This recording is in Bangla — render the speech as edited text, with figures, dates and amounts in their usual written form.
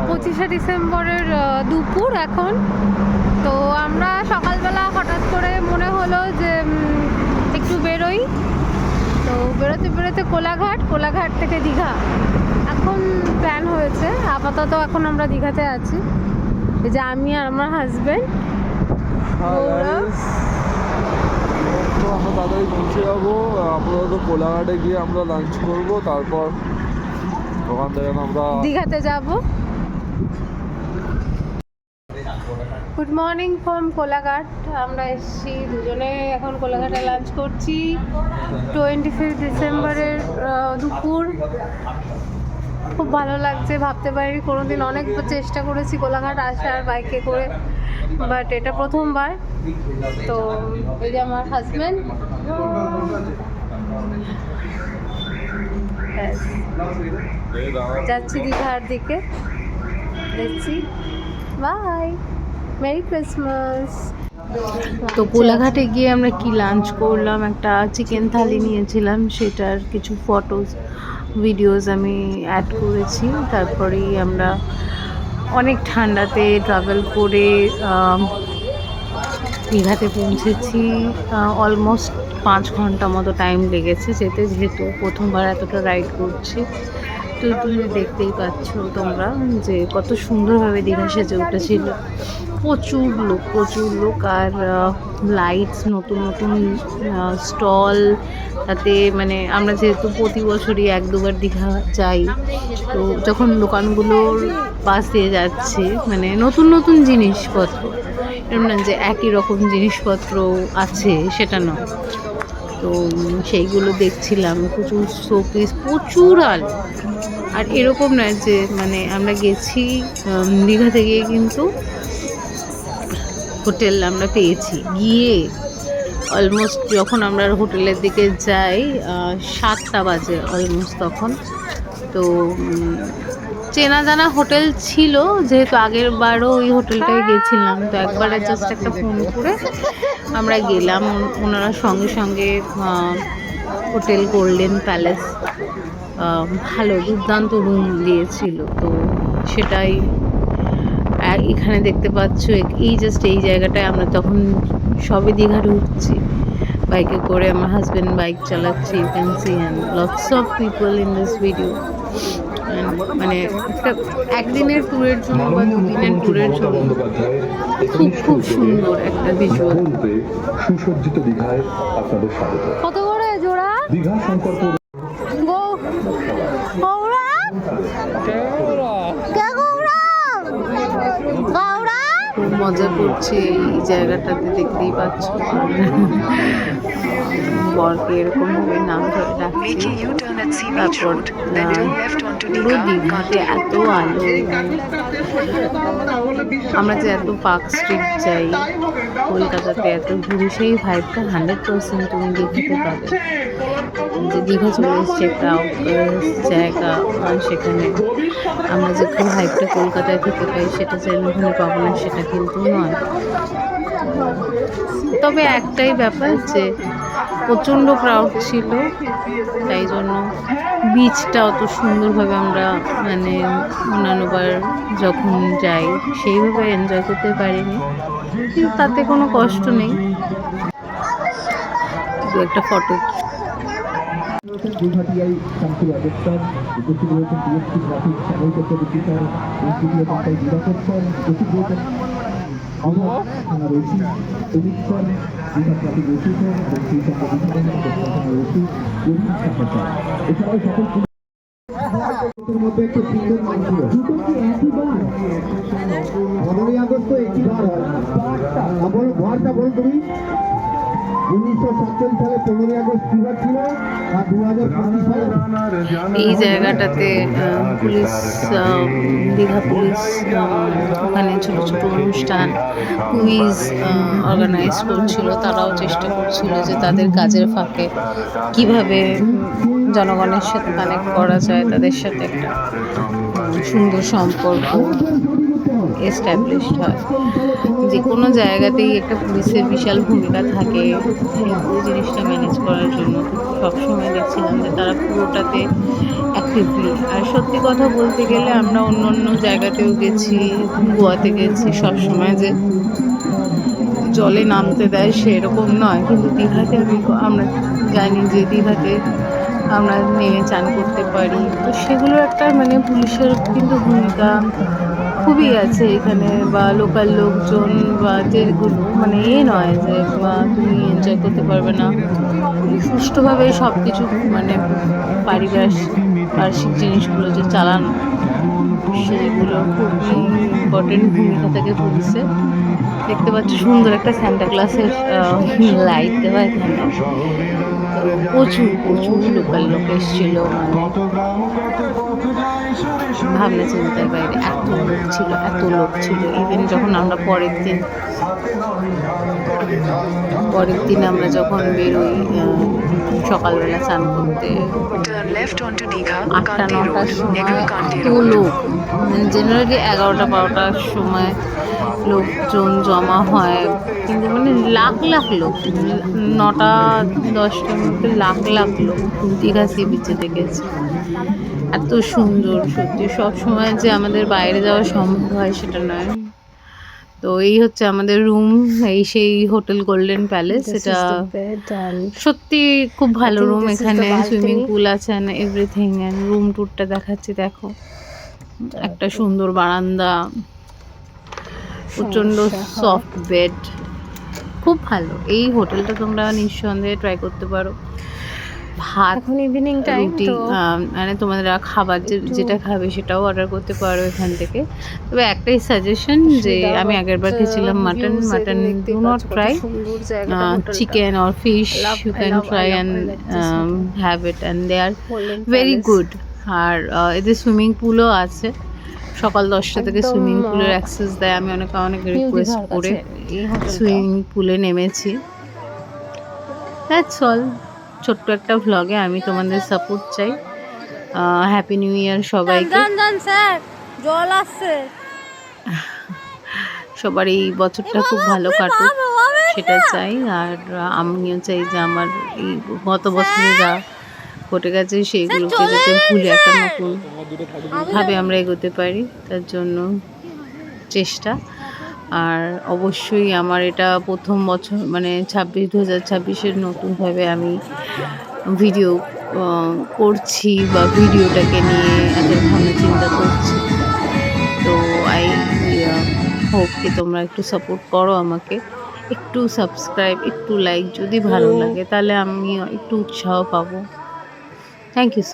25শে ডিসেম্বরের দুপুর এখন। তো আমরা সকালবেলা হঠাৎ করে মনে হলো যে একটু বেরোই। তো বেরোতে বেরোতে কোলাঘাট থেকে দীঘা এখন প্ল্যান হয়েছে। আপাতত এখন আমরা দীঘাতে আছি, এই যে আমি আর আমার হাজবেন্ড। আমরা তাড়াতাড়ি পৌঁছে যাবো। আপাতত কোলাঘাটে গিয়ে আমরা লাঞ্চ করবো, তারপর ওখান থেকে আমরা দীঘাতে যাব। Good morning from Kolaghat. আমরা এসেছি দুজনে, এখন কোলাঘাটে লাঞ্চ করছি। 25 ডিসেম্বরের দুপুর। খুব ভালো লাগছে, ভাবতে পারিনি কোনোদিন। অনেক চেষ্টা করেছি কোলাঘাট আসার বাইকে করে, বাট এটা প্রথমবার। তো এই যে আমার হাজব্যান্ড, যাচ্ছি দীঘার দিকে, দেখছি। Bye, merry Christmas. তো কোলাঘাটে গিয়ে আমরা কি লাঞ্চ করলাম, একটা চিকেন থালি নিয়েছিলাম, সেটার কিছু ফটোস ভিডিওস আমি অ্যাড করেছি। তারপরেই আমরা অনেক ঠান্ডাতে ট্রাভেল করে দীঘাতে পৌঁছেছি। অলমোস্ট 5 ঘন্টা মতো টাইম লেগেছে যেতে, যেহেতু প্রথমবার এতটা রাইড করছি। তো তুমি দেখতেই পাচ্ছ তোমরা যে কত সুন্দরভাবে দীঘা সেজে উঠেছিল। প্রচুর লোক, আর লাইটস, নতুন নতুন স্টল। তাতে মানে আমরা যেহেতু প্রতি বছরই 1-2বার দীঘা যাই, তো যখন দোকানগুলোর পাশ দিয়ে যাচ্ছে, মানে নতুন নতুন জিনিসপত্র, এরকম না যে একই রকম জিনিসপত্র আছে, সেটা নয়। তো সেইগুলো দেখছিলাম, প্রচুর শোপিস, প্রচুর আলো। আর এরকম নয় যে মানে আমরা গেছি দীঘা থেকে কিন্তু হোটেল আমরা পেয়েছি, গিয়ে অলমোস্ট যখন আমরা হোটেলের দিকে যাই 7টা বাজে অলমোস্ট তখন। তো চেনা জানা হোটেল ছিল, যেহেতু আগের বারও ওই হোটেলটায় গেছিলাম। তো একবারে জাস্ট একটা ফোন করে আমরা গেলাম। ওনারা সঙ্গে সঙ্গে হোটেল গোল্ডেন প্যালেস ভালো দুর্দান্ত রুম দিয়েছিল। তো সেটাই এখানে দেখতে পাচ্ছ। এই জাস্ট এই জায়গাটায় আমরা তখন সবে দীঘাতে উঠছি বাইকে করে। আমার হাজব্যান্ড বাইক চালাচ্ছে, you can see, and lots of people in this video. মানে একটা একদিনের ট্যুরের জন্য বা 2 দিনের ট্যুরের জন্য খুব সুন্দর একটা ভিজুয়াল। সুসজ্জিত দীঘায় আপনাদের স্বাগত। কত করে জোড়া দীঘা সংকল্প খুব মজা করছে এই জায়গাটাতে, দেখতেই পাচ্ছ। বরকে এরকম ভাবে নাম ধরে ডাকছি। তারপর পুরো দীঘাতে এত আলো। আমরা যে এত পার্ক স্ট্রিট যাই কলকাতাতে, এত ঘুরি, সেই ভাইবটা 100% তুমি দীঘাতে পাবে। যে দীঘা চলে এসছে একটা জায়গা, সেখানে আমরা যে ভাইবটা কলকাতায় থেকে পাই সেটা যেন ওখানে পাবো না, সেটা কিন্তু নয়। তবে একটাই ব্যাপার যে প্রচণ্ড ক্রাউড ছিল, তাই জন্য বিচটা অত সুন্দরভাবে আমরা মানে অন্যান্যবার যখন যাই সেইভাবে এনজয় করতে পারিনি, কিন্তু তাতে কোনো কষ্ট নেই। দু একটা ফটো তুমি 1947 সালে 15 আগস্ট ফিভার ছিল, আর 2025 সালে এই জায়গাটাতে পুলিশ, দীঘা পুলিশ ওখানে ছোটো ছোটো অনুষ্ঠান, কুইজ অর্গানাইজ করছিল। তারাও চেষ্টা করছিল যে তাদের কাজের ফাঁকে কিভাবে জনগণের সাথে কানেক্ট করা যায়, তাদের সাথে একটা সুন্দর সম্পর্ক এস্টাবলিশড হয়। যে কোনো জায়গাতেই একটা পুলিশের বিশাল ভূমিকা থাকে সেই পুরো জিনিসটা ম্যানেজ করার জন্য। সবসময় দেখছিলাম যে তারা পুরোটাতে অ্যাক্টিভলি। আর সত্যি কথা বলতে গেলে আমরা অন্য অন্য জায়গাতেও গেছি, গোয়াতে গেছি, সবসময় যে জলে নামতে দেয় সেরকম নয়, কিন্তু দীঘাতে আমরা জানি যে দীঘাতে আমরা নেমে চান করতে পারি। তো সেগুলো একটা মানে পুলিশের কিন্তু ভূমিকা খুবই আছে এখানে, বা লোকাল লোকজন বা যেগুলো মানে নয় যে তুমি এনজয় করতে পারবে না, সুষ্ঠুভাবে সব কিছু মানে পারিপার্শ্বিক জিনিসগুলো যে চালানো, সেগুলো খুবই ইম্পর্টেন্ট ভূমিকা থাকে পুলিশের। দেখতে পাচ্ছ সুন্দর একটা সান্টা ক্লাসের লাইট দেওয়া এখানে। তো প্রচুর প্রচুর লোকাল লোক এসেছিল, মানে ভাবনা চিন্তার বাইরে এত লোক ছিল। ইভেন যখন আমরা পরের দিন আমরা যখন বেরোই সকালবেলা চান করতে 8-9টার সময় এত লোক, মানে জেনারেলি 11টা-12টার সময় লোকজন জমা হয়, কিন্তু মানে লাখ লাখ লোক, 9টা-10টার মধ্যে লাখ লাখ লোক দীঘা সি বিচে দেখেছি। এত সুন্দর, সত্যি সব সময় যে আমাদের বাইরে যাওয়া সম্ভব হয় সেটা নয়। তো এই হচ্ছে আমাদের রুম, সেই হোটেল গোল্ডেন প্যালেস। এটা সত্যি খুব ভালো রুম। এখানে সুইমিং পুল আছে, এভরিথিং। এন্ড রুম ট্যুরটা দেখাচ্ছি, দেখো একটা সুন্দর বারান্দা, প্রচন্ড সফট বেড, খুব ভালো। এই হোটেলটা তোমরা নিঃসন্দেহে ট্রাই করতে পারো। ভাত, এখন ইভিনিং টাইম, রুটি, মানে তোমাদের খাবার যেটা খাবে সেটাও অর্ডার করতে পারো এখান থেকে। তবে একটাই সাজেশন, যে আমি আগের বার খেয়েছিলাম mutton do not try chicken or fish, you can try and have it, and they are very good. আর এদের সুইমিং পুলও আছে, সকাল 10টা থেকে সুইমিং পুলের অ্যাক্সেস দেয়। আমি অনেক রিকোয়েস্ট করে সুইমিং পুলে নেমেছি। That's all. ছোট্ট একটা ভ্লগে আমি তোমাদের সাপোর্ট চাই। হ্যাপি নিউ ইয়ার সবাইকে। জল আসছে। সবার এই বছরটা খুব ভালো কাটুক সেটা চাই। আর আমিও চাই যে আমার এই গত বছরে যা ঘটে গেছে সেইগুলোকে যাতে ভুলে একটা নতুন ভাবে আমরা এগোতে পারি, তার জন্য চেষ্টা। আর অবশ্যই আমার এটা প্রথম বছর, মানে 2026-এর নতুনভাবে আমি ভিডিও করছি বা ভিডিওটাকে নিয়ে এত ভাবনা চিন্তা করছি। তো আই হোপ কি তোমরা একটু সাপোর্ট করো আমাকে, একটু সাবস্ক্রাইব, একটু লাইক, যদি ভালো লাগে তাহলে আমি একটু উৎসাহ পাবো। Thank you.